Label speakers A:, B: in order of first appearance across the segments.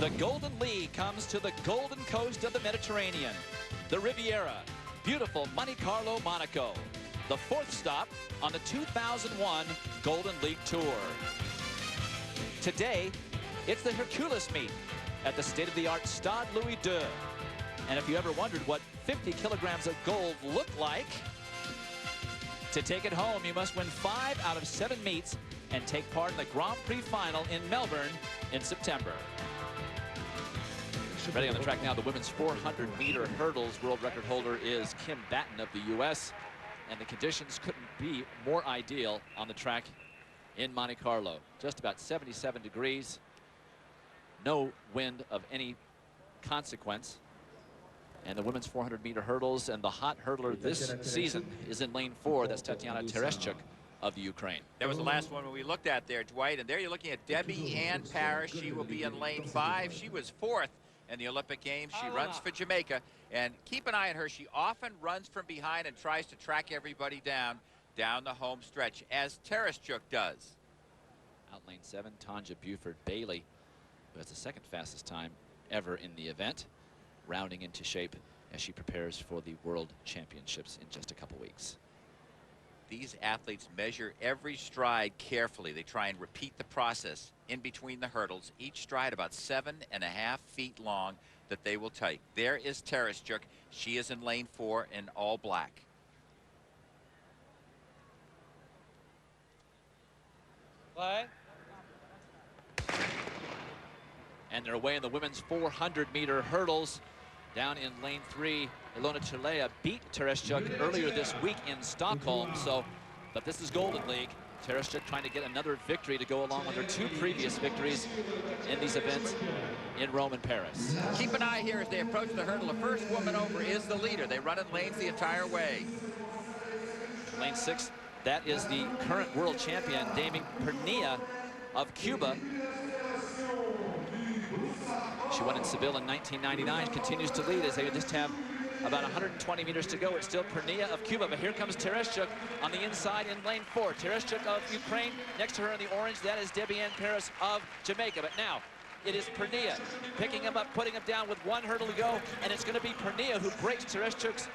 A: The Golden League comes to the golden coast of the Mediterranean, the Riviera, beautiful Monte Carlo, Monaco. The fourth stop on the 2001 Golden League Tour. Today, it's the Hercules meet at the state-of-the-art Stade Louis II. And if you ever wondered what 50 kilograms of gold looked like, to take it home, you must win 5 out of 7 meets and take part in the Grand Prix final in Melbourne in September. Ready on the track now, the women's 400-meter hurdles. World record holder is Kim Batten of the U.S. And the conditions couldn't be more ideal on the track in Monte Carlo. Just about 77 degrees. No wind of any consequence. And the women's 400-meter hurdles, and the hot hurdler this season is in lane 4. That's Tatiana Tereshchuk of the Ukraine.
B: That was the last one we looked at there, Dwight. And there you're looking at Debbie Ann Paris. She will be in lane 5. She was 4th in the Olympic Games. She runs for Jamaica. And keep an eye on her. She often runs from behind and tries to track everybody down the home stretch, as Tereshchuk does.
A: Out lane 7, Tanja Buford-Bailey, who has the second fastest time ever in the event, rounding into shape as she prepares for the World Championships in just a couple weeks.
B: These athletes measure every stride carefully. They try and repeat the process in between the hurdles, each stride about 7.5 feet long that they will take. There is Tereshchuk. She is in lane 4 in all black.
A: Play. And they're away in the women's 400-meter hurdles. Down in lane 3, Ilona Chilea beat Tereshchuk earlier this week in Stockholm. But this is Golden League. Tereshchuk trying to get another victory to go along with her 2 previous victories in these events in Rome and Paris.
B: Keep an eye here as they approach the hurdle. The first woman over is the leader. They run in lanes the entire way.
A: Lane 6, that is the current world champion, Demi Pernia of Cuba. She won in Seville in 1999, continues to lead as they just have about 120 meters to go. It's still Pernia of Cuba, but here comes Tereshchuk on the inside in lane 4. Tereshchuk of Ukraine, next to her in the orange, that is Debbie Ann Paris of Jamaica. But now it is Pernia picking him up, putting him down with 1 hurdle to go, and it's going to be Pernia who breaks Tereshchuk's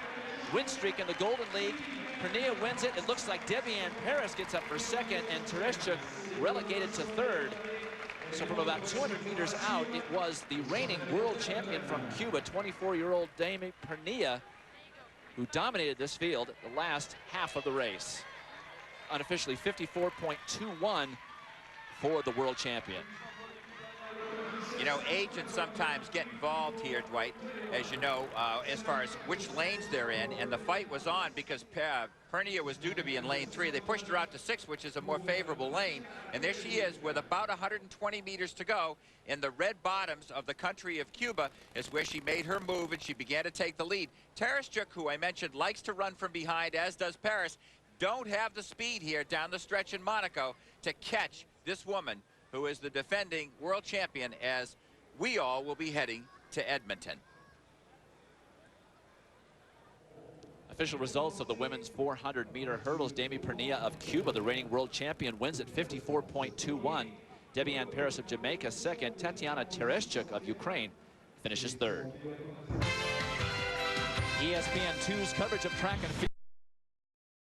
A: win streak in the Golden League. Pernia wins it. It looks like Debbie Ann Paris gets up for second, and Tereshchuk relegated to 3rd. So from about 200 meters out, it was the reigning world champion from Cuba, 24-year-old Demi Pernia, who dominated this field the last half of the race. Unofficially 54.21 for the world champion.
B: You know, agents sometimes get involved here, Dwight, as you know, as far as which lanes they're in. And the fight was on because Pernia was due to be in lane 3. They pushed her out to 6, which is a more favorable lane. And there she is with about 120 meters to go in the red bottoms of the country of Cuba is where she made her move and she began to take the lead. Tereshchuk, who I mentioned, likes to run from behind, as does Paris, don't have the speed here down the stretch in Monaco to catch this woman who is the defending world champion, as we all will be heading to Edmonton.
A: Official results of the women's 400-meter hurdles. Demi Pernia of Cuba, the reigning world champion, wins at 54.21. Debbie Ann Paris of Jamaica, 2nd. Tatiana Tereshchuk of Ukraine finishes 3rd. ESPN2's coverage of track and field.